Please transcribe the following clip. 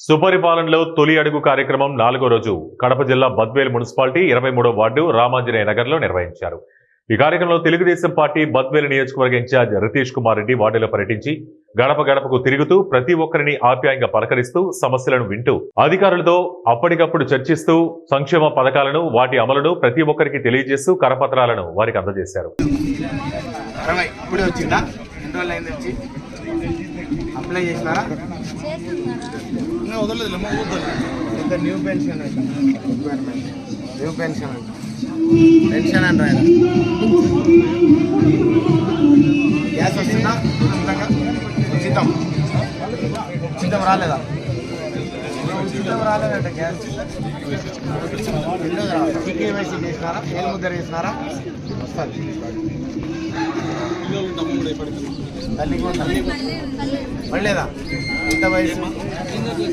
సుపరిపాలనలో తొలి అడుగు కార్యక్రమం 4వ రోజు కడప జిల్లా బద్వేల్ మున్సిపాలిటీ 23వ వార్డు రామాంజనేయ నగర్లో నిర్వహించారు. ఈ కార్యక్రమంలో తెలుగుదేశం పార్టీ బద్వేల్ నియోజకవర్గ ఇన్ఛార్జ్ రతీష్ కుమార్ రెడ్డి వార్డులో పర్యటించి గడప గడపకు తిరుగుతూ ప్రతి ఒక్కరిని ఆప్యాయంగా పలకరిస్తూ సమస్యలను వింటూ అధికారులతో అప్పటికప్పుడు చర్చిస్తూ సంక్షేమ పథకాలను వాటి అమలును ప్రతి ఒక్కరికి తెలియజేస్తూ కరపత్రాలను వారికి అందజేశారు. అప్లై చేసినారా? New pension new pension pension అని రాయరా? గ్యాస్ వస్తుందా? ఉచితం ఉచితం రాలేదా? ఉచితం రాలేదంట గ్యాస్. కేవైసీ చేసినారా? ఏం ముద్ర చేసినారా? వస్తుంది. తల్లికి పడలేదా? ఎంత వయసు?